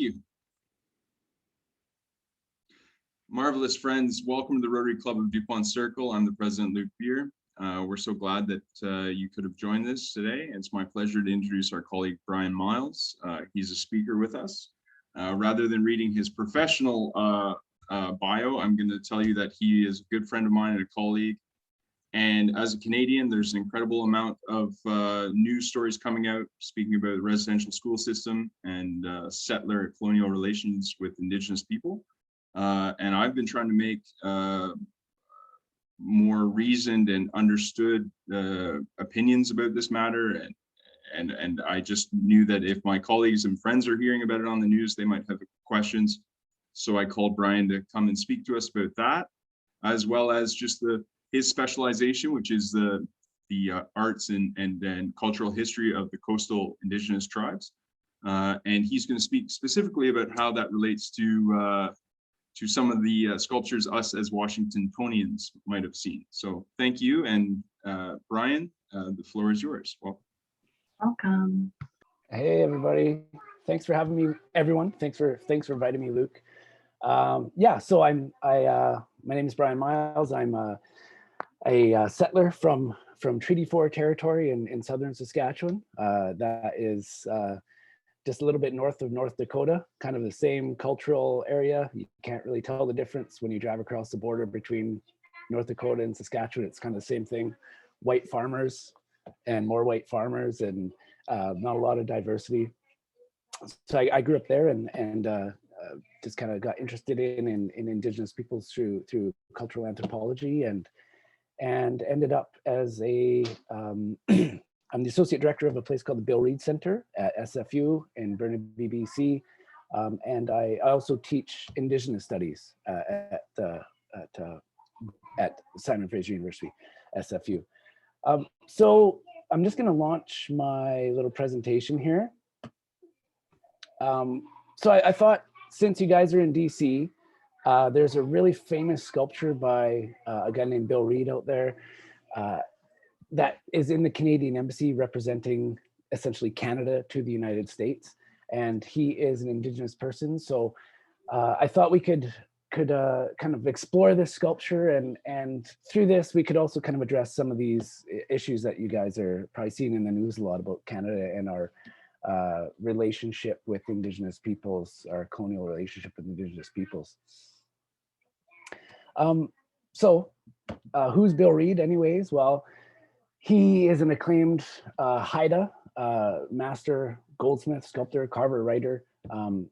you. Marvelous friends, welcome to the Rotary Club of Dupont Circle. I'm the president, Luke Beer. We're so glad that you could have joined us today. It's my pleasure to introduce our colleague, Bryan Myles. He's a speaker with us. Rather than reading his professional bio, I'm going to tell you that he is a good friend of mine and a colleague. And as a Canadian, there's an incredible amount of news stories coming out speaking about the residential school system and settler colonial relations with Indigenous people. And I've been trying to make more reasoned and understood opinions about this matter. And I just knew that if my colleagues and friends are hearing about it on the news, they might have questions. So I called Bryan to come and speak to us about that, as well as just his specialization, which is the arts and cultural history of the coastal Indigenous tribes. And he's going to speak specifically about how that relates to some of the sculptures us as Washingtonians might have seen. So thank you. And Bryan, the floor is yours. Welcome. Hey, everybody. Thanks for having me, everyone. Thanks for inviting me, Luke. Yeah, so my name is Bryan Myles. I'm a settler from Treaty 4 territory in southern Saskatchewan. That is just a little bit north of North Dakota, kind of the same cultural area. You can't really tell the difference when you drive across the border between North Dakota and Saskatchewan. It's kind of the same thing. White farmers and more white farmers, and not a lot of diversity. So I grew up there and just kind of got interested in Indigenous peoples through cultural anthropology and ended up as I'm the associate director of a place called the Bill Reid Center at SFU in Burnaby, BC. And I also teach Indigenous studies at Simon Fraser University, SFU. So I'm just gonna launch my little presentation here. So I thought, since you guys are in DC, there's a really famous sculpture by a guy named Bill Reid out there that is in the Canadian Embassy representing essentially Canada to the United States. And he is an Indigenous person. So I thought we could kind of explore this sculpture, and through this, we could also kind of address some of these issues that you guys are probably seeing in the news a lot about Canada and our relationship with Indigenous peoples, our colonial relationship with Indigenous peoples. So who's Bill Reid anyways? Well, he is an acclaimed Haida, master goldsmith, sculptor, carver, writer.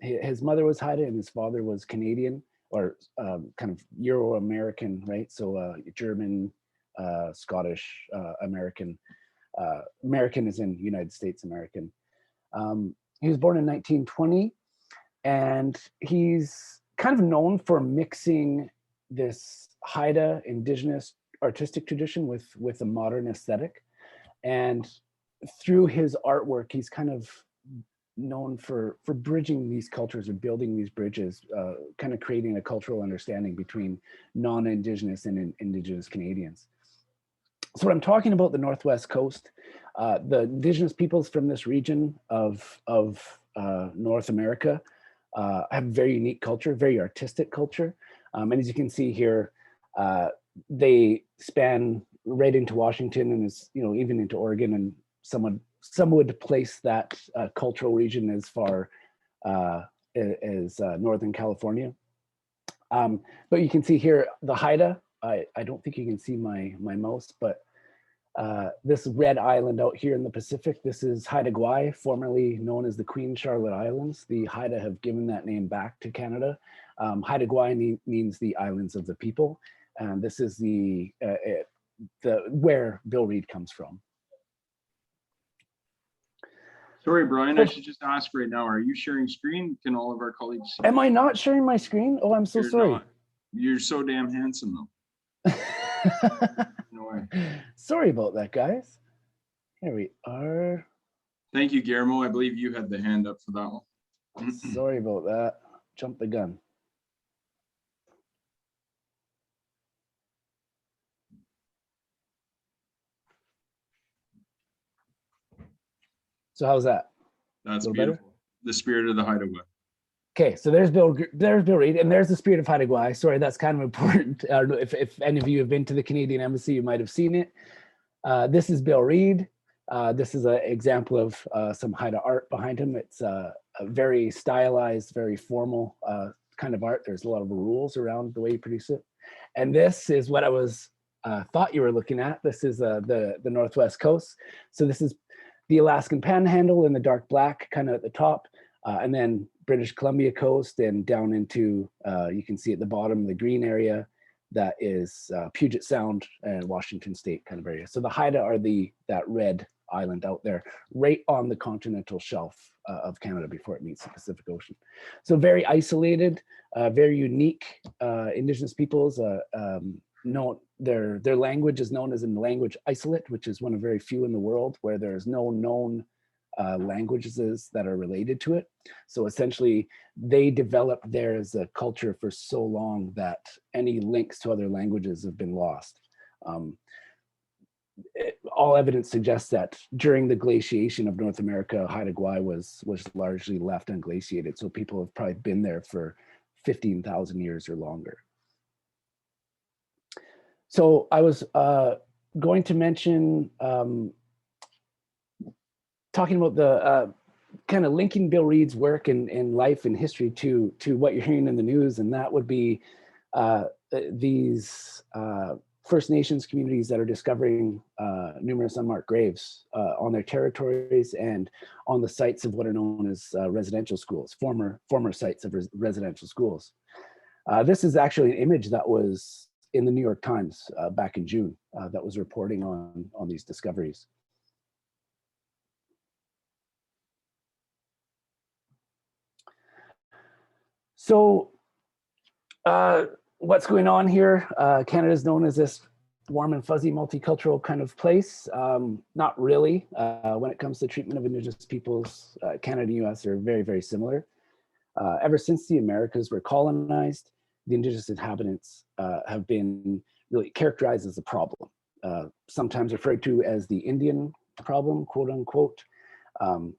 His mother was Haida and his father was Canadian, or kind of Euro-American, right? So German, Scottish, American. American is in United States American. He was born in 1920, and he's kind of known for mixing this Haida Indigenous artistic tradition with a modern aesthetic. And through his artwork, he's kind of known for bridging these cultures or building these bridges, kind of creating a cultural understanding between non-Indigenous and Indigenous Canadians. So when I'm talking about the Northwest Coast, the Indigenous peoples from this region of North America have a very unique culture, very artistic culture. And as you can see here, they span right into Washington and even into Oregon, and some would place that cultural region as far as Northern California. But you can see here the Haida. I don't think you can see my mouse, but this red island out here in the Pacific, this is Haida Gwaii, formerly known as the Queen Charlotte Islands. The Haida have given that name back to Canada. Haida Gwaii means the islands of the people. And this is where Bill Reid comes from. Sorry, Bryan, I should just ask right now, are you sharing screen? Can all of our colleagues see? Am I not sharing my screen? Oh, I'm so sorry. Not. You're so damn handsome though. No way. Sorry about that, guys. Here we are. Thank you, Guillermo. I believe you had the hand up for that one. Sorry about that. Jumped the gun. So how's that? That's beautiful. Better? The spirit of the Haida. Okay, so there's Bill Reid, and there's the Spirit of Haida Gwaii. Sorry, that's kind of important. I don't know if any of you have been to the Canadian Embassy, you might have seen it. This is Bill Reid. This is an example of some Haida art behind him. It's a very stylized, very formal kind of art. There's a lot of rules around the way you produce it. And this is what I was thought you were looking at. This is the Northwest Coast. So this is the Alaskan Panhandle in the dark black, kind of at the top, and then British Columbia coast and down into, you can see at the bottom, the green area, that is Puget Sound and Washington State kind of area. So the Haida are that red island out there, right on the continental shelf of Canada before it meets the Pacific Ocean. So very isolated, very unique Indigenous peoples. Their language is known as a language isolate, which is one of very few in the world where there's no known languages that are related to it. So essentially, they developed there as a culture for so long that any links to other languages have been lost. All evidence suggests that during the glaciation of North America, Haida Gwaii was largely left unglaciated. So people have probably been there for 15,000 years or longer. So I was going to mention talking about the kind of linking Bill Reid's work and life and history to what you're hearing in the news, and that would be these First Nations communities that are discovering numerous unmarked graves on their territories and on the sites of what are known as residential schools, former sites of residential schools. This is actually an image that was in the New York Times back in June that was reporting on these discoveries. So what's going on here? Canada is known as this warm and fuzzy multicultural kind of place. Not really. When it comes to treatment of Indigenous peoples, Canada and US are very, very similar. Ever since the Americas were colonized, the Indigenous inhabitants have been really characterized as a problem, sometimes referred to as the Indian problem, quote unquote.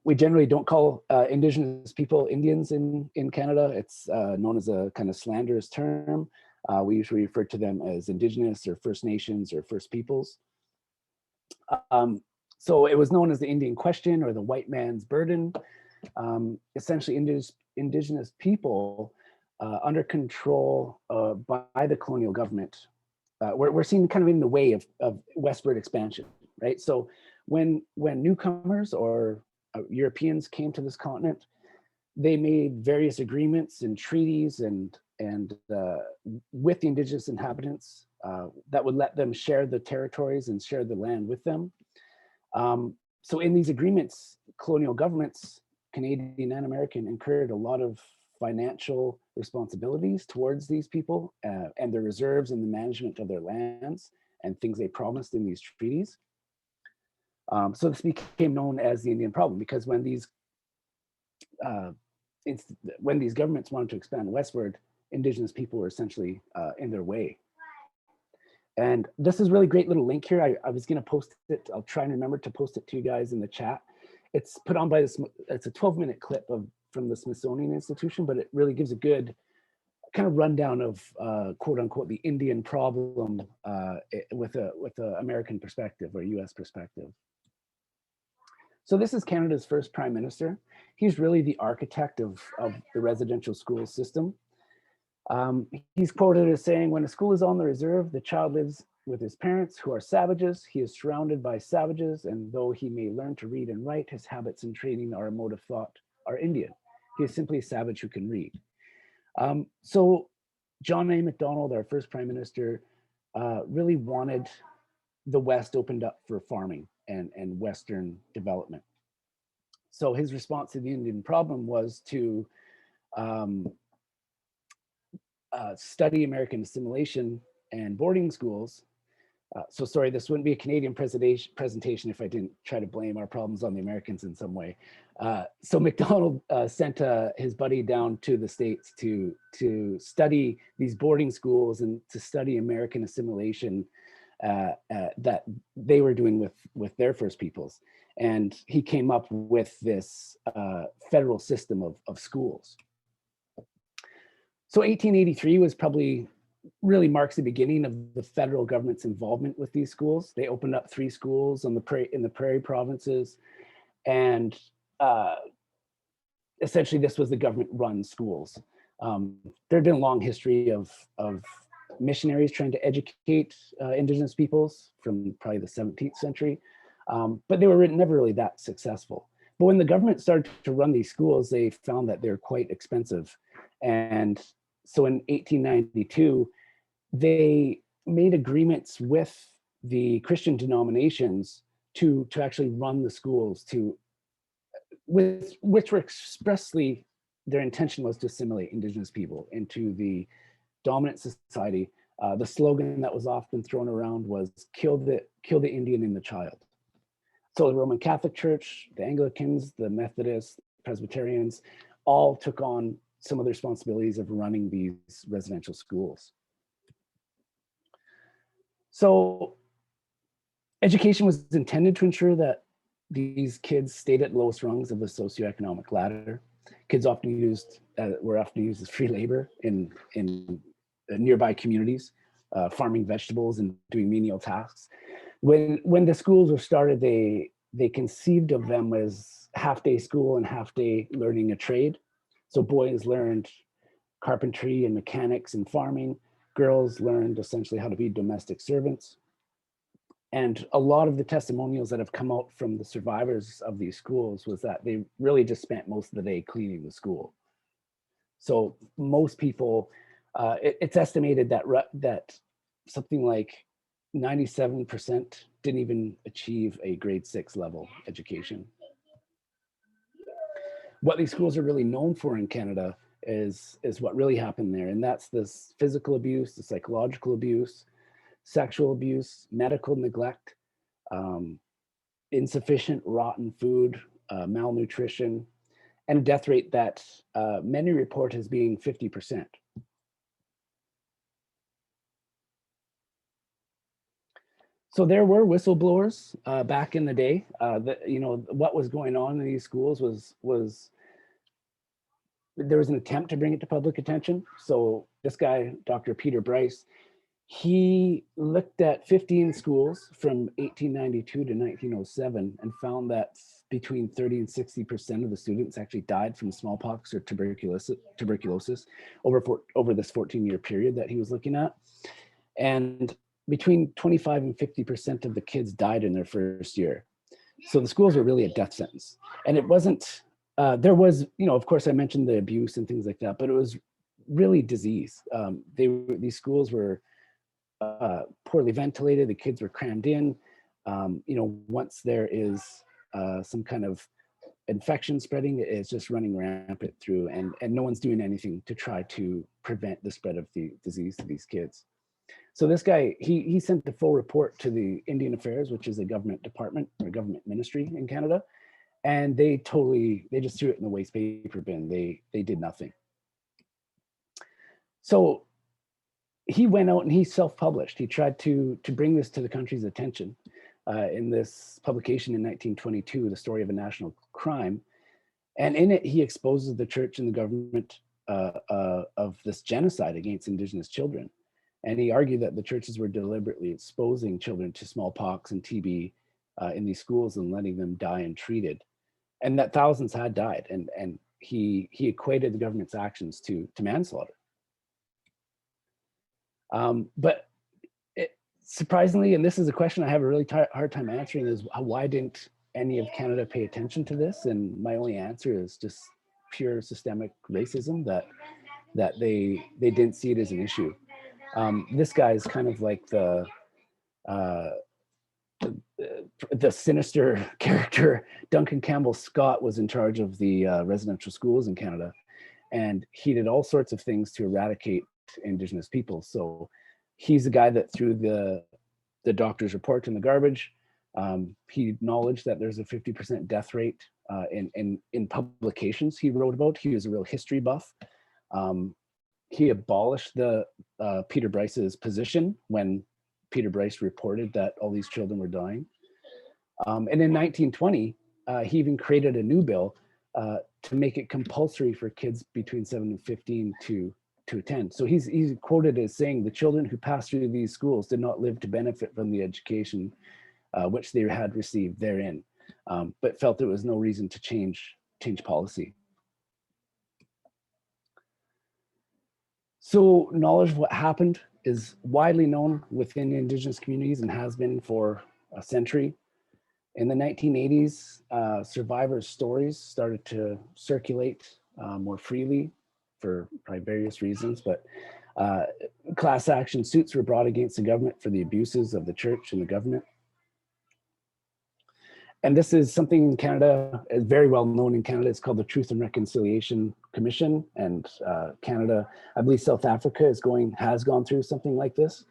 We generally don't call Indigenous people Indians in Canada. It's known as a kind of slanderous term. We usually refer to them as Indigenous or First Nations or First Peoples. So it was known as the Indian question or the white man's burden. Essentially, Indigenous people under control by the colonial government, we're seen kind of in the way of westward expansion, right? So when newcomers or Europeans came to this continent, they made various agreements and treaties and with the Indigenous inhabitants that would let them share the territories and share the land with them. So in these agreements, colonial governments, Canadian and American, incurred a lot of financial responsibilities towards these people and their reserves and the management of their lands and things they promised in these treaties. So this became known as the Indian problem, because when these governments wanted to expand westward, Indigenous people were essentially in their way. And this is a really great little link here. I was going to post it. I'll try and remember to post it to you guys in the chat. It's put on by this. It's a 12-minute clip from the Smithsonian Institution, but it really gives a good kind of rundown of quote unquote the Indian problem with a American perspective or US perspective. So this is Canada's first prime minister. He's really the architect of the residential school system. He's quoted as saying, "When a school is on the reserve, the child lives with his parents, who are savages. He is surrounded by savages, and though he may learn to read and write, his habits and training or mode of thought are Indian. He is simply a savage who can read." So John A. Macdonald, our first prime minister, really wanted the West opened up for farming and Western development. So his response to the Indian problem was to study American assimilation and boarding schools. So sorry, this wouldn't be a Canadian presentation if I didn't try to blame our problems on the Americans in some way. So Macdonald sent his buddy down to the States to study these boarding schools and to study American assimilation that they were doing with their First Peoples. And he came up with this federal system of schools. So 1883 was probably really marks the beginning of the federal government's involvement with these schools. They opened up 3 schools in the prairie provinces, and essentially this was the government-run schools. There had been a long history of missionaries trying to educate Indigenous peoples from probably the 17th century, but they were never really that successful. But when the government started to run these schools, they found that they're quite expensive. And so in 1892, they made agreements with the Christian denominations to actually run the schools, which were expressly, their intention was to assimilate Indigenous people into the dominant society. The slogan that was often thrown around was kill the Indian in the child. So the Roman Catholic Church, the Anglicans, the Methodists, Presbyterians, all took on some of the responsibilities of running these residential schools. So education was intended to ensure that these kids stayed at lowest rungs of the socioeconomic ladder. Kids were often used as free labor in nearby communities, farming vegetables and doing menial tasks. When the schools were started, they conceived of them as half-day school and half-day learning a trade. So boys learned carpentry and mechanics and farming. Girls learned essentially how to be domestic servants. And a lot of the testimonials that have come out from the survivors of these schools was that they really just spent most of the day cleaning the school. So most people, it's estimated that something like 97% didn't even achieve a grade 6 level education. What these schools are really known for in Canada is what really happened there. And that's this physical abuse, the psychological abuse, sexual abuse, medical neglect, insufficient rotten food, malnutrition, and a death rate that many report as being 50%. So there were whistleblowers back in the day. What was going on in these schools was there was an attempt to bring it to public attention. So this guy, Dr. Peter Bryce, he looked at 15 schools from 1892 to 1907 and found that between 30 and 60% of the students actually died from smallpox or tuberculosis over this 14-year period that he was looking at. And between 25 and 50% of the kids died in their first year. So the schools were really a death sentence. And it wasn't, there was, of course I mentioned the abuse and things like that, but it was really disease. These schools were poorly ventilated, the kids were crammed in. Once there is some kind of infection spreading, it's just running rampant through, and no one's doing anything to try to prevent the spread of the disease to these kids. So this guy, he sent the full report to the Indian Affairs, which is a government department or a government ministry in Canada. And they just threw it in the waste paper bin. They did nothing. So he went out and he self-published. He tried to bring this to the country's attention in this publication in 1922, The Story of a National Crime. And in it, he exposes the church and the government of this genocide against Indigenous children. And he argued that the churches were deliberately exposing children to smallpox and TB in these schools and letting them die untreated, and that thousands had died. And he equated the government's actions to manslaughter. But surprisingly, and this is a question I have a really hard time answering, is why didn't any of Canada pay attention to this? And my only answer is just pure systemic racism, that they didn't see it as an issue. This guy is kind of like the sinister character. Duncan Campbell Scott was in charge of the residential schools in Canada, and he did all sorts of things to eradicate Indigenous people. So he's the guy that threw the doctor's report in the garbage. He acknowledged that there's a 50% death rate in publications he wrote about. He was a real history buff. He abolished the Peter Bryce's position when Peter Bryce reported that all these children were dying. And in 1920, he even created a new bill to make it compulsory for kids between 7 and 15 to to attend. So he's quoted as saying, the children who passed through these schools did not live to benefit from the education which they had received therein, but felt there was no reason to change policy. So knowledge of what happened is widely known within Indigenous communities and has been for a century. In the 1980s, survivors' stories started to circulate more freely for probably various reasons, but class action suits were brought against the government for the abuses of the church and the government. And this is something in Canada, very well known in Canada. It's called the Truth and Reconciliation Commission. And Canada, I believe South Africa has gone through something like this,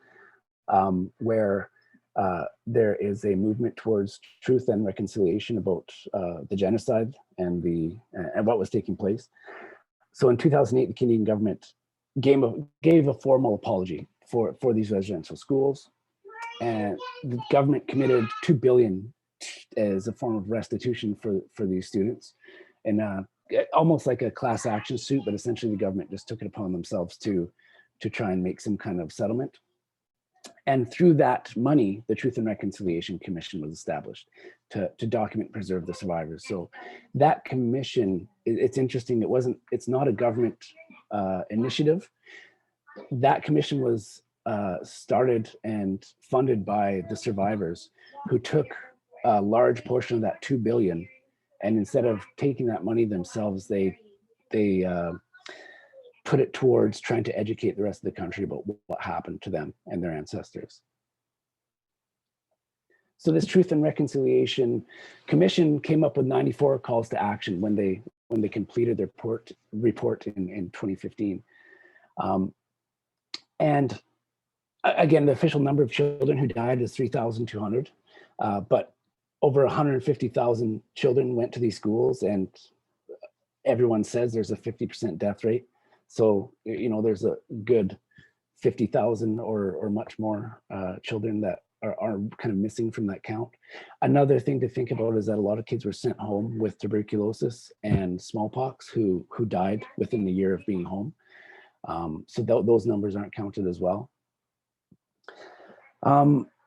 where there is a movement towards truth and reconciliation about the genocide and what was taking place. So in 2008, the Canadian government gave a formal apology for these residential schools, and the government committed $2 billion as a form of restitution for these students, and almost like a class action suit, but essentially the government just took it upon themselves to try and make some kind of settlement. And through that money, the Truth and Reconciliation Commission was established to document and preserve the survivors. So that commission, it's interesting, it's not a government initiative. That commission was started and funded by the survivors, who took a large portion of that $2 billion, and instead of taking that money themselves, they put it towards trying to educate the rest of the country about what happened to them and their ancestors. So this Truth and Reconciliation Commission came up with 94 calls to action when they completed their report in 2015. And again, the official number of children who died is 3,200, but over 150,000 children went to these schools, and everyone says there's a 50% death rate. So, there's a good 50,000 or much more children that are kind of missing from that count. Another thing to think about is that a lot of kids were sent home with tuberculosis and smallpox who died within the year of being home. So those numbers aren't counted as well.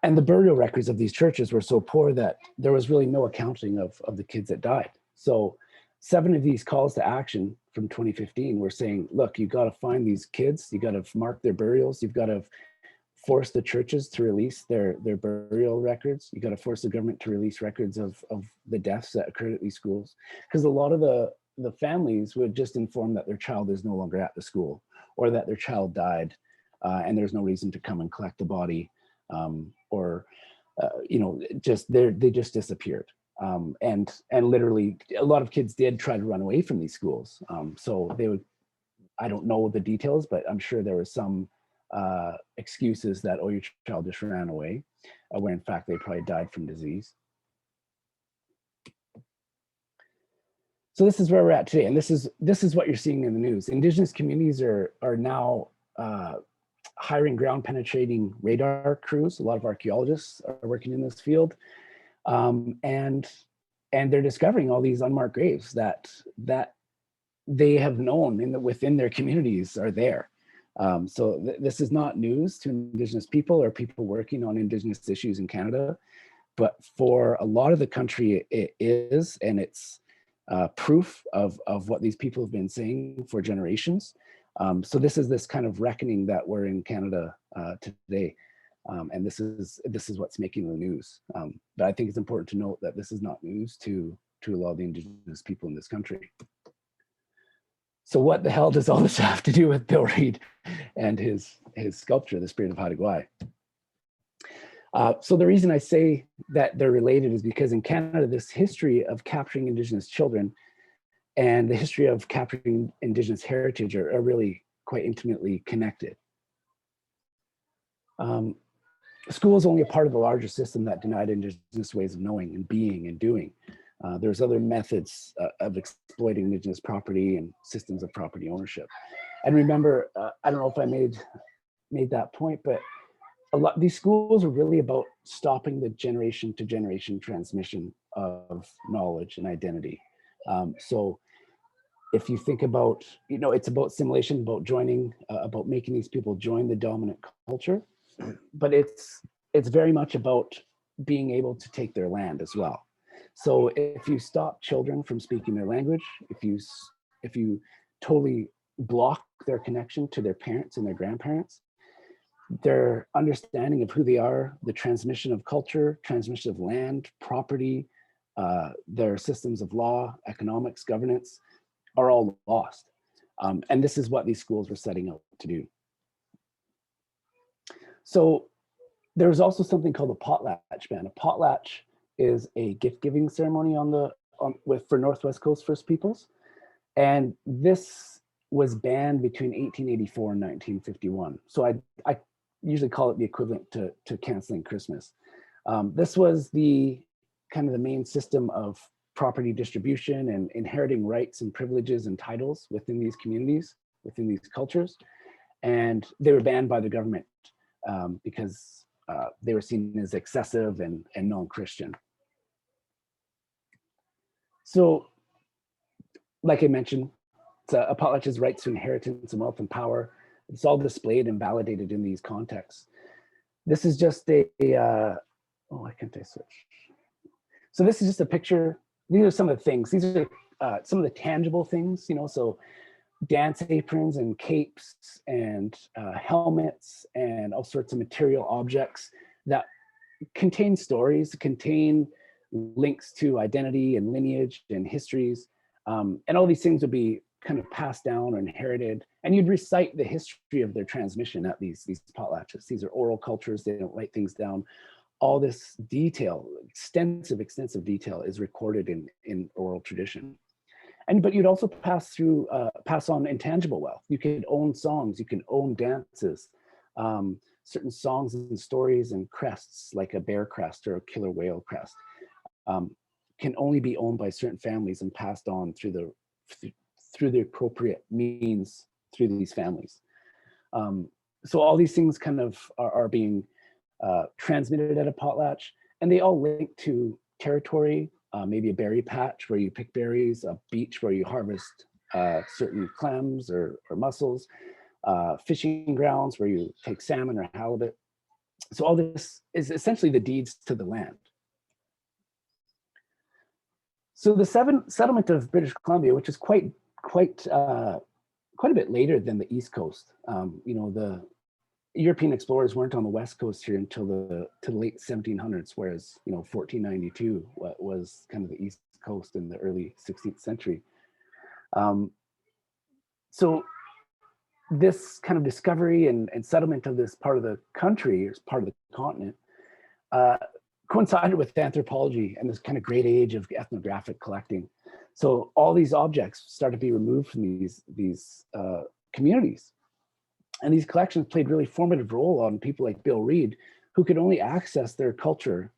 And the burial records of these churches were so poor that there was really no accounting of the kids that died. So 7 of these calls to action from 2015 were saying, look, you got to find these kids, you got to mark their burials, you've got to force the churches to release their burial records, you got to force the government to release records of the deaths that occurred at these schools. Because a lot of the families would just inform that their child is no longer at the school, or that their child died and there's no reason to come and collect the body. They just disappeared. And literally a lot of kids did try to run away from these schools. So they would, I don't know the details, but I'm sure there was some excuses that, oh, your child just ran away, where in fact they probably died from disease. So this is where we're at today. And this is what you're seeing in the news. Indigenous communities are now hiring ground penetrating radar crews. A lot of archaeologists are working in this field. And they're discovering all these unmarked graves that they have known within their communities are there. So this is not news to Indigenous people or people working on Indigenous issues in Canada, but for a lot of the country it is, and it's proof of what these people have been saying for generations. So this is this kind of reckoning that we're in Canada today. And this is what's making the news. But I think it's important to note that this is not news to a lot of the Indigenous people in this country. So what the hell does all this have to do with Bill Reid and his sculpture, The Spirit of Haida Gwaii? So the reason I say that they're related is because in Canada, this history of capturing Indigenous children and the history of capturing Indigenous heritage are really quite intimately connected. School is only a part of the larger system that denied Indigenous ways of knowing and being and doing. There's other methods of exploiting Indigenous property and systems of property ownership. And remember, I don't know if I made that point, but these schools are really about stopping the generation to generation transmission of knowledge and identity. So if you think about, it's about simulation, about joining about making these people join the dominant culture, but it's very much about being able to take their land as well. So if you stop children from speaking their language, if you totally block their connection to their parents and their grandparents, their understanding of who they are, the transmission of culture, transmission of land, property, their systems of law, economics, governance, are all lost. And this is what these schools were setting out to do. So there's also something called a potlatch ban. A potlatch is a gift-giving ceremony for Northwest Coast First Peoples. And this was banned between 1884 and 1951. So I usually call it the equivalent to canceling Christmas. This was the kind of the main system of property distribution and inheriting rights and privileges and titles within these communities, within these cultures. And they were banned by the government because they were seen as excessive and non-Christian. So, like I mentioned, a potlatch's rights to inheritance and wealth and power, it's all displayed and validated in these contexts. This is just why can't I switch? So this is just a picture. These are some of the things. These are some of the tangible things, so dance aprons and capes and helmets and all sorts of material objects that contain stories, contain links to identity and lineage and histories. And all these things would be kind of passed down or inherited. And you'd recite the history of their transmission at these potlatches. These are oral cultures. They don't write things down. All this detail, extensive detail, is recorded in oral tradition. But you'd also pass on intangible wealth. You could own songs, you can own dances, certain songs and stories and crests, like a bear crest or a killer whale crest, can only be owned by certain families and passed on through the appropriate means through these families. So all these things kind of are being transmitted at a potlatch, and they all link to territory, maybe a berry patch where you pick berries, a beach where you harvest certain clams or mussels, fishing grounds where you take salmon or halibut. So all this is essentially the deeds to the land. So the settlement of British Columbia, which is quite a bit later than the East Coast. The European explorers weren't on the West Coast here until the late 1700s, whereas 1492 was kind of the East Coast in the early 16th century. So this kind of discovery and settlement of this part of the country, or part of the continent, coincided with anthropology and this kind of great age of ethnographic collecting. So all these objects started to be removed from these communities. And these collections played really formative role on people like Bill Reid, who could only access their culture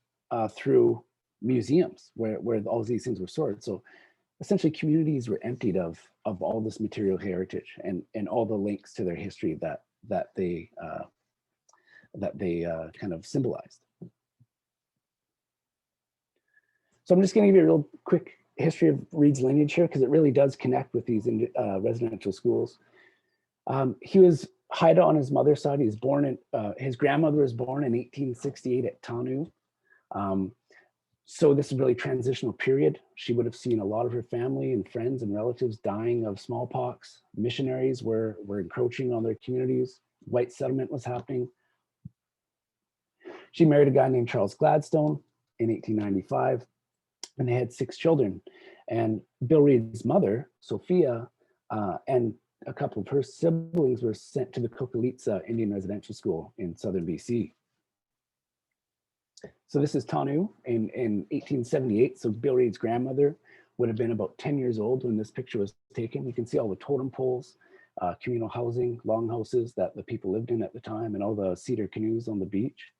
through museums where all these things were stored. So essentially communities were emptied of all this material heritage and all the links to their history that they kind of symbolized. So I'm just going to give you a real quick history of Reid's lineage here, because it really does connect with these residential schools. He was Haida on his mother's side. He was born in, his grandmother was born in 1868 at Tanu. So this is a really transitional period. She would have seen a lot of her family and friends and relatives dying of smallpox. Missionaries were encroaching on their communities. White settlement was happening. She married a guy named Charles Gladstone in 1895, and they had 6 children. And Bill Reid's mother, Sophia, and a couple of her siblings were sent to the Kokalitsa Indian Residential School in southern BC. So this is Tanu in 1878. So Bill Reid's grandmother would have been about 10 years old when this picture was taken. You can see all the totem poles, communal housing, longhouses that the people lived in at the time, and all the cedar canoes on the beach.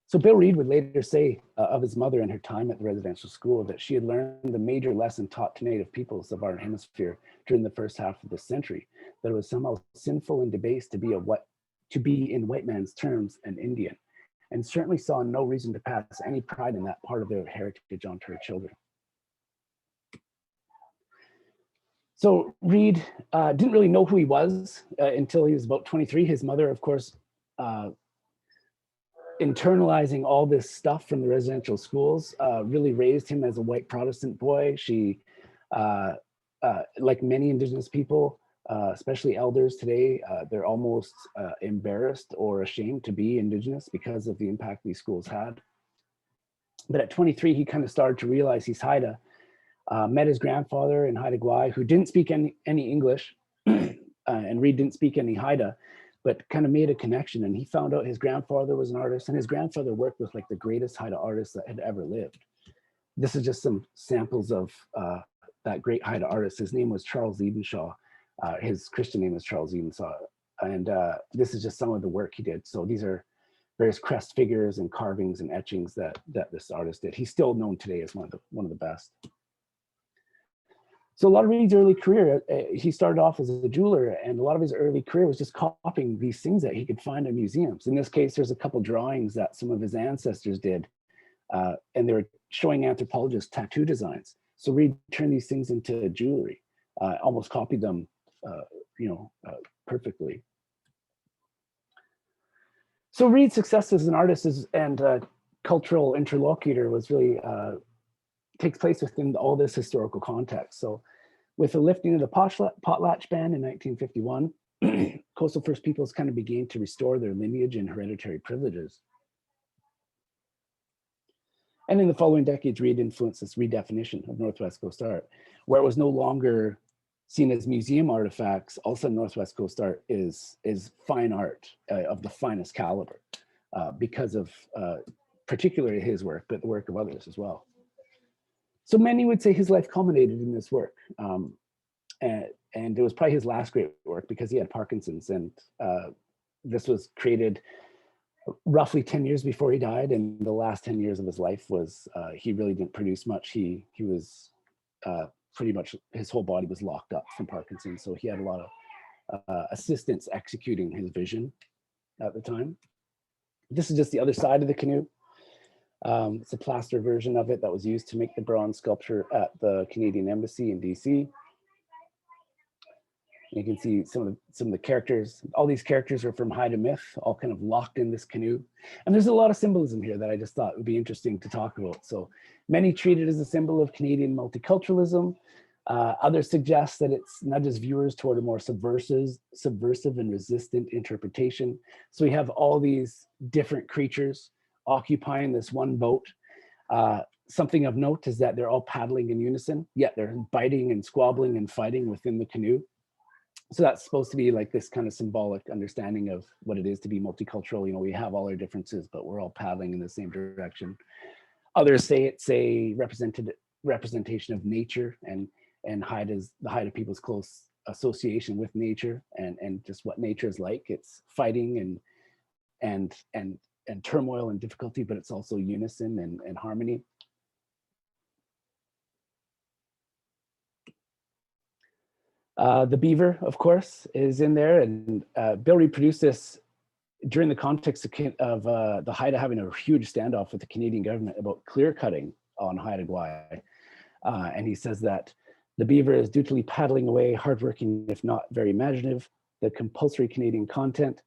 So Bill Reid would later say of his mother and her time at the residential school that she had learned the major lesson taught to Native peoples of our hemisphere during the first half of the century, that it was somehow sinful and debased to be in white man's terms an Indian, and certainly saw no reason to pass any pride in that part of their heritage onto her children. So Reid didn't really know who he was until he was about 23. His mother, of course, internalizing all this stuff from the residential schools, really raised him as a white Protestant boy. She, like many Indigenous people, especially elders today, they're almost embarrassed or ashamed to be Indigenous because of the impact these schools had. But at 23, he kind of started to realize he's Haida. Met his grandfather in Haida Gwaii, who didn't speak any English, and Reid didn't speak any Haida, but kind of made a connection. And he found out his grandfather was an artist, and his grandfather worked with like the greatest Haida artists that had ever lived. This is just some samples of that great Haida artist. His name was Charles Edenshaw. His Christian name was Charles Edenshaw. And this is just some of the work he did. So these are various crest figures and carvings and etchings that this artist did. He's still known today as one of the best. So a lot of Reid's early career, he started off as a jeweler, and a lot of his early career was just copying these things that he could find in museums. In this case, there's a couple drawings that some of his ancestors did, and they were showing anthropologists tattoo designs. So Reid turned these things into jewelry, almost copied them, perfectly. So Reid's success as an artist and cultural interlocutor was really takes place within all this historical context. So with the lifting of the potlatch ban in 1951, coastal First Peoples kind of began to restore their lineage and hereditary privileges. And in the following decades, Reid influenced this redefinition of Northwest Coast art, where it was no longer seen as museum artifacts. Also, Northwest Coast art is fine art of the finest caliber because of particularly his work, but the work of others as well. So many would say his life culminated in this work. And it was probably his last great work because he had Parkinson's, and this was created roughly 10 years before he died. And the last 10 years of his life was, he really didn't produce much. He was pretty much, his whole body was locked up from Parkinson's. So he had a lot of assistants executing his vision at the time. This is just the other side of the canoe. It's a plaster version of it that was used to make the bronze sculpture at the Canadian Embassy in DC. You can see some of the characters. All these characters are from Haida myth, all kind of locked in this canoe. And there's a lot of symbolism here that I just thought would be interesting to talk about. So many treat it as a symbol of Canadian multiculturalism. Others suggest that it nudges viewers toward a more subversive and resistant interpretation. So we have all these different creatures occupying this one boat. Something of note is that they're all paddling in unison, yet they're biting and squabbling and fighting within the canoe. So that's supposed to be like this kind of symbolic understanding of what it is to be multicultural. You know, we have all our differences, but we're all paddling in the same direction. Others say it's a representation of nature and the Haida people's close association with nature and just what nature is like. It's fighting and turmoil and difficulty, but it's also unison and harmony. The beaver, of course, is in there, and Bill reproduced this during the context of the Haida having a huge standoff with the Canadian government about clear cutting on Haida Gwaii. And he says that the beaver is dutifully paddling away, hardworking, if not very imaginative, the compulsory Canadian content.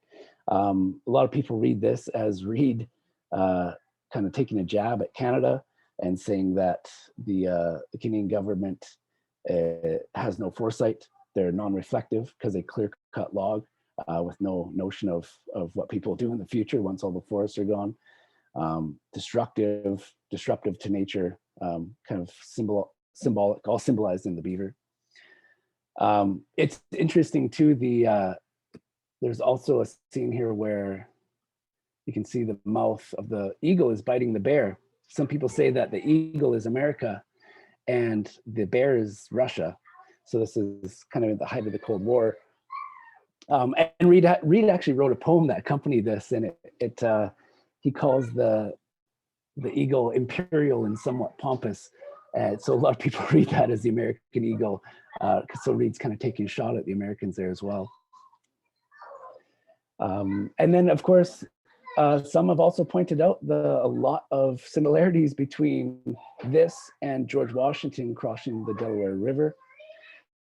A lot of people read this as Reid kind of taking a jab at Canada and saying that the Canadian government has no foresight. They're non-reflective because they clear-cut log with no notion of what people do in the future once all the forests are gone. Disruptive to nature, kind of symbolic, all symbolized in the beaver. It's interesting too, there's also a scene here where you can see the mouth of the eagle is biting the bear. Some people say that the eagle is America and the bear is Russia. So this is kind of at the height of the Cold War. And Reid actually wrote a poem that accompanied this, and he calls the eagle imperial and somewhat pompous. So a lot of people read that as the American eagle. So Reid's kind of taking a shot at the Americans there as well. And then, of course, some have also pointed out a lot of similarities between this and George Washington crossing the Delaware River.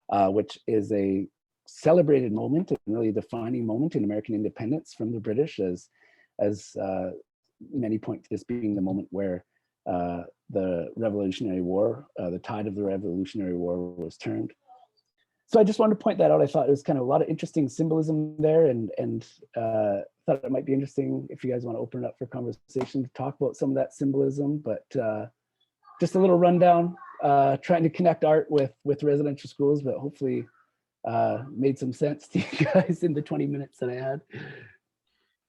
which is a celebrated moment and really defining moment in American independence from the British, as many point to this being the moment where the Revolutionary War, the tide of the Revolutionary War was turned. So I just wanted to point that out. I thought it was kind of a lot of interesting symbolism there, and thought it might be interesting if you guys want to open it up for conversation to talk about some of that symbolism. But just a little rundown, trying to connect art with residential schools, but hopefully made some sense to you guys in the 20 minutes that I had.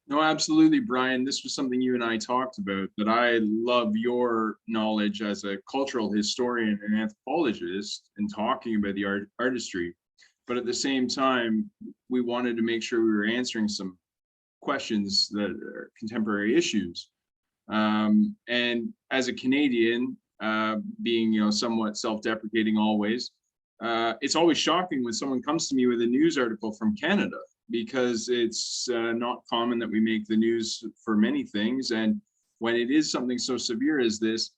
No, absolutely, Brian. This was something you and I talked about, that I love your knowledge as a cultural historian and anthropologist in talking about the artistry. But at the same time, we wanted to make sure we were answering some questions that are contemporary issues. And as a Canadian, being somewhat self-deprecating always, it's always shocking when someone comes to me with a news article from Canada, because it's not common that we make the news for many things. And when it is something so severe as this,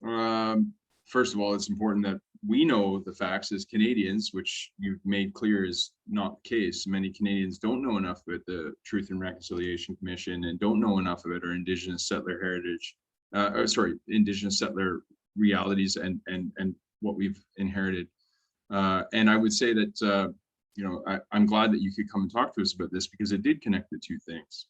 first of all, it's important that we know the facts as Canadians, which you've made clear is not the case. Many Canadians don't know enough about the Truth and Reconciliation Commission and don't know enough about our Indigenous settler heritage, Indigenous settler realities and what we've inherited. And I would say that I'm glad that you could come and talk to us about this, because it did connect the two things.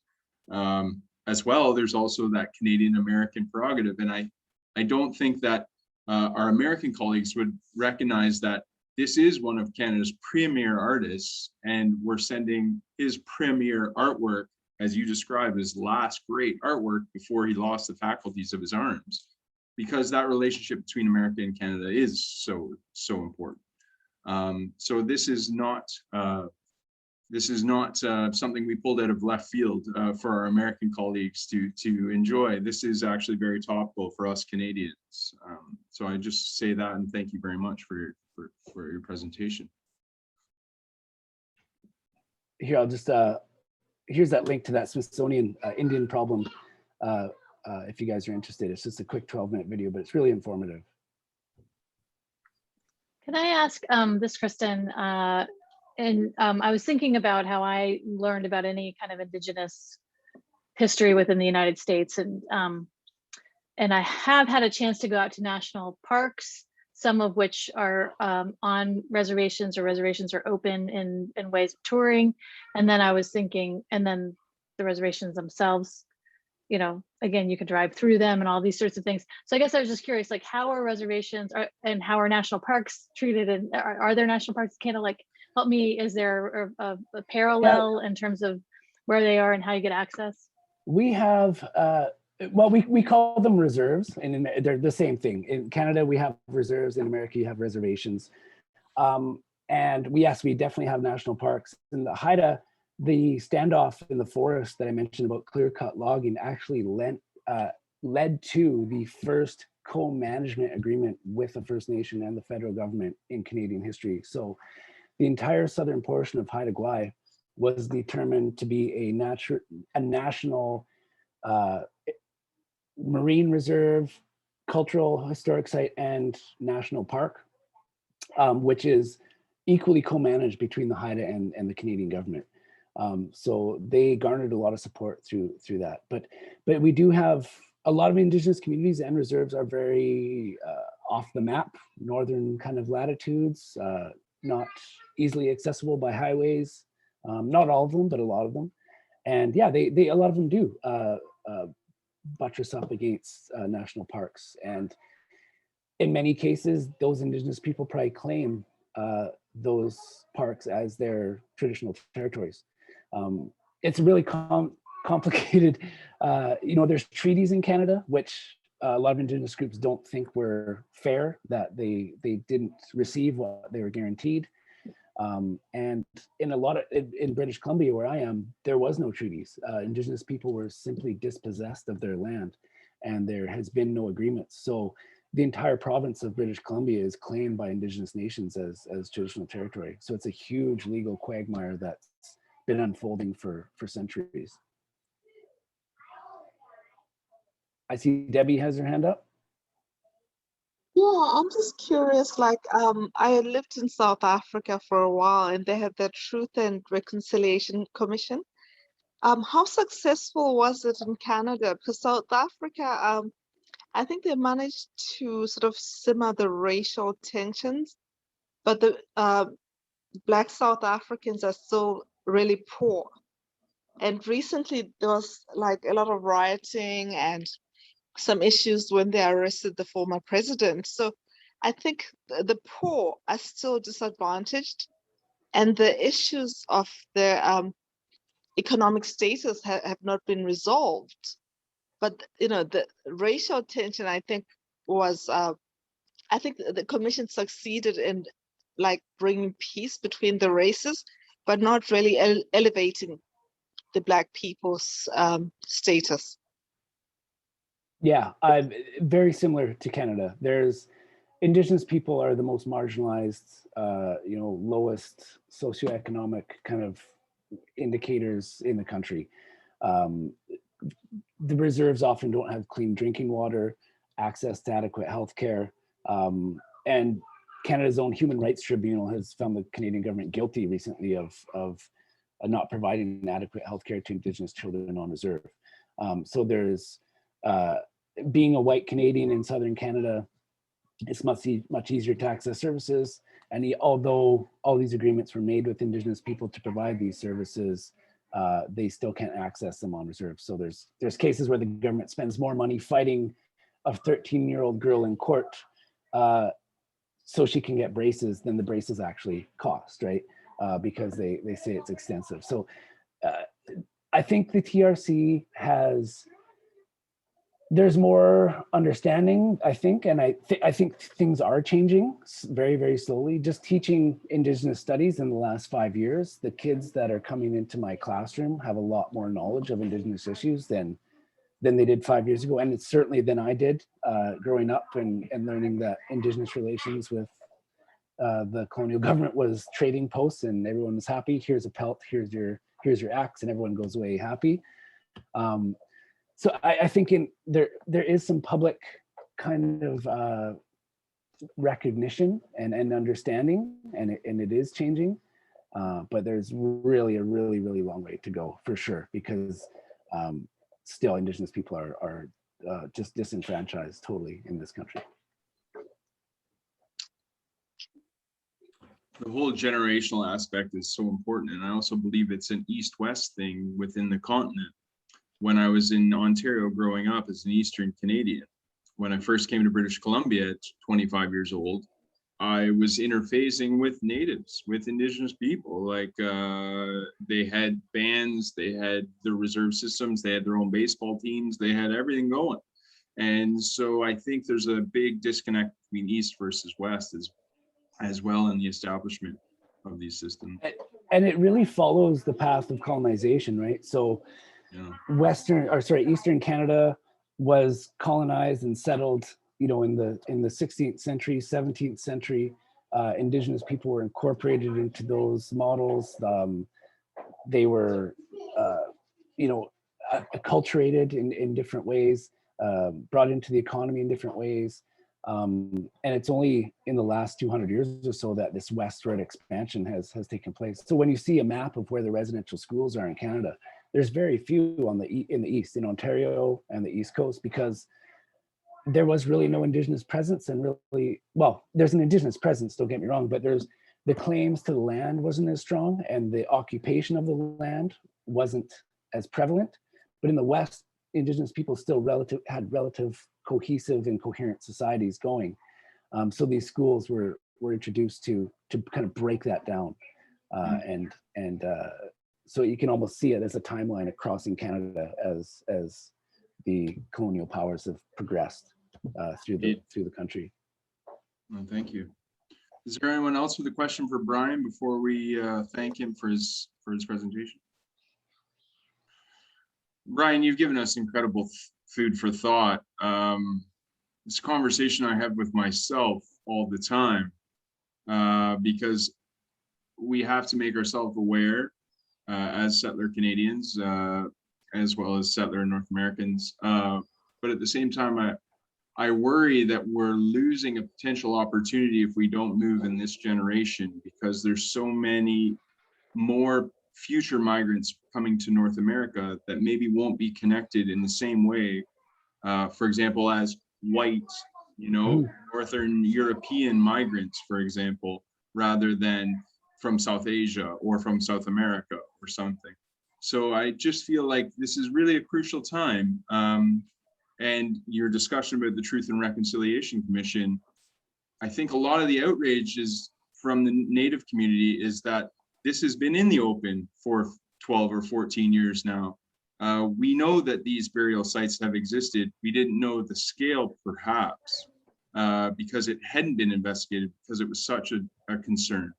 As well, there's also that Canadian American prerogative. And I don't think that our American colleagues would recognize that this is one of Canada's premier artists, and we're sending his premier artwork, as you described, his last great artwork before he lost the faculties of his arms, because that relationship between America and Canada is so important. So this is not something we pulled out of left field for our American colleagues to enjoy. This is actually very topical for us Canadians. So I just say that, and thank you very much for your presentation. Here, I'll just here's that link to that Smithsonian Indian problem. If you guys are interested, it's just a quick 12-minute video, but it's really informative. Can I ask this, Kristen? I was thinking about how I learned about any kind of Indigenous history within the United States, and I have had a chance to go out to national parks, some of which are on reservations, or reservations are open in ways of touring. And then I was thinking, and then the reservations themselves, again, you can drive through them and all these sorts of things. So I guess I was just curious, like, how are reservations and how are national parks treated? And are there national parks kind of like, help me, is there a parallel in terms of where they are and how you get access? We have, well, we call them reserves, and they're the same thing. In Canada, we have reserves. In America, you have reservations. And yes, we definitely have national parks. In the Haida, the standoff in the forest that I mentioned about clear-cut logging actually led to the first co-management agreement with the First Nation and the federal government in Canadian history. So the entire southern portion of Haida Gwaii was determined to be a national marine reserve, cultural historic site, and national park, which is equally co-managed between the Haida and the Canadian government. So they garnered a lot of support through that. But we do have a lot of Indigenous communities, and reserves are very off the map, northern kind of latitudes, not easily accessible by highways. Not all of them, but a lot of them. And yeah, they a lot of them do buttress up against national parks. And in many cases, those Indigenous people probably claim those parks as their traditional territories. It's really complicated. There's treaties in Canada, which a lot of Indigenous groups don't think were fair, that they didn't receive what they were guaranteed. And in British Columbia, where I am, there was no treaties. Indigenous people were simply dispossessed of their land, and there has been no agreements. So the entire province of British Columbia is claimed by Indigenous nations as traditional territory. So it's a huge legal quagmire that's been unfolding for centuries. I see Debbie has her hand up. Yeah, I'm just curious. Like, I lived in South Africa for a while, and they had that Truth and Reconciliation Commission. How successful was it in Canada? Because South Africa, I think they managed to sort of simmer the racial tensions, but the Black South Africans are still really poor. And recently there was like a lot of rioting and some issues when they arrested the former president. So I think the poor are still disadvantaged, and the issues of their economic status have not been resolved. But you know, the racial tension, I think, was I think the commission succeeded in like bringing peace between the races, but not really elevating the Black people's status. Yeah, very similar to Canada. There's Indigenous people are the most marginalized, lowest socioeconomic kind of indicators in the country. Um, the reserves often don't have clean drinking water, access to adequate healthcare, and Canada's own Human Rights Tribunal has found the Canadian government guilty recently of not providing adequate healthcare to Indigenous children on reserve. So there's being a white Canadian in Southern Canada, it's much easier to access services. And although all these agreements were made with Indigenous people to provide these services, they still can't access them on reserve. So there's cases where the government spends more money fighting a 13-year-old girl in court so she can get braces than the braces actually cost, right? Because they say it's extensive. So I think the TRC there's more understanding, I think, and I think things are changing very, very slowly. Just teaching Indigenous studies in the last 5 years, the kids that are coming into my classroom have a lot more knowledge of Indigenous issues than they did 5 years ago, and it's certainly than I did growing up and learning that Indigenous relations with the colonial government was trading posts, and everyone was happy. Here's a pelt, here's your axe, and everyone goes away happy. So I think there is some public kind of recognition and understanding, and it is changing, but there's really a really long way to go for sure, because still Indigenous people are just disenfranchised totally in this country. The whole generational aspect is so important, and I also believe it's an East-West thing within the continent. When I was in Ontario growing up as an Eastern Canadian, when I first came to British Columbia at 25 years old, I was interfacing with natives, with Indigenous people. Like they had bands, they had the reserve systems, they had their own baseball teams, they had everything going. And so I think there's a big disconnect between East versus West as well in the establishment of these systems. And it really follows the path of colonization, right? So yeah. Eastern Canada was colonized and settled, in the 16th century, 17th century. Indigenous people were incorporated into those models. They were, acculturated in different ways, brought into the economy in different ways. And it's only in the last 200 years or so that this westward expansion has taken place. So when you see a map of where the residential schools are in Canada, there's very few in the East, in Ontario and the East Coast, because there was really no Indigenous presence, and really, well, there's an Indigenous presence, don't get me wrong, but there's the claims to the land wasn't as strong, and the occupation of the land wasn't as prevalent. But in the West, Indigenous people still had relative cohesive and coherent societies going. So these schools were introduced to kind of break that down, and so you can almost see it as a timeline across in Canada as the colonial powers have progressed through the country. Well, thank you. Is there anyone else with a question for Bryan before we thank him for his presentation? Bryan, you've given us incredible food for thought. This conversation I have with myself all the time, because we have to make ourselves aware as settler Canadians, as well as settler North Americans. But at the same time, I worry that we're losing a potential opportunity if we don't move in this generation, because there's so many more future migrants coming to North America that maybe won't be connected in the same way, for example, as white, Northern European migrants, for example, rather than from South Asia or from South America or something. So I just feel like this is really a crucial time. And your discussion about the Truth and Reconciliation Commission, I think a lot of the outrage is from the Native community is that this has been in the open for 12 or 14 years now. We know that these burial sites have existed. We didn't know the scale, perhaps, because it hadn't been investigated, because it was such a concern.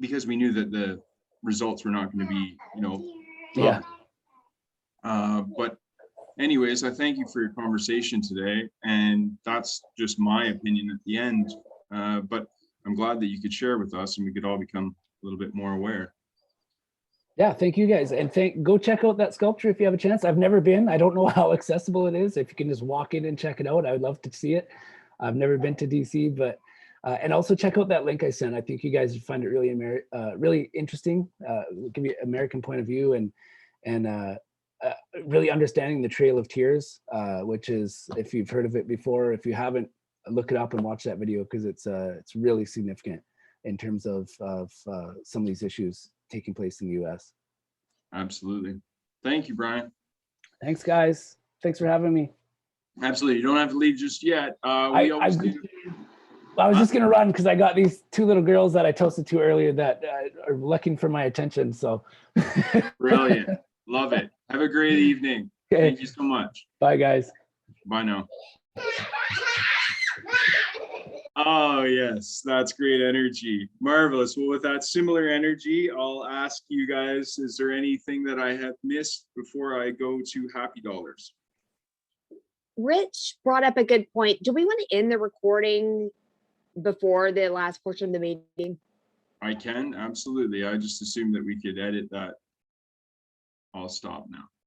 Because we knew that the results were not going to be, Yeah. But anyways, I thank you for your conversation today. And that's just my opinion at the end. But I'm glad that you could share with us and we could all become a little bit more aware. Yeah, thank you guys. And go check out that sculpture if you have a chance. I've never been. I don't know how accessible it is. If you can just walk in and check it out, I would love to see it. I've never been to DC, but and also check out that link I sent. I think you guys would find it really really interesting. Give you an American point of view and really understanding the Trail of Tears, which is, if you've heard of it before, if you haven't, look it up and watch that video, because it's really significant in terms of some of these issues taking place in the US. Absolutely. Thank you, Bryan. Thanks, guys. Thanks for having me. Absolutely. You don't have to leave just yet. We always do. I was just going to run because I got these two little girls that I toasted to earlier that are looking for my attention. So Brilliant. Love it. Have a great evening. Okay. Thank you so much. Bye, guys. Bye now. Oh, yes, that's great energy. Marvelous. Well, with that similar energy, I'll ask you guys, is there anything that I have missed before I go to Happy Dollars? Rich brought up a good point. Do we want to end the recording before the last portion of the meeting? I can, absolutely. I just assumed that we could edit that. I'll stop now.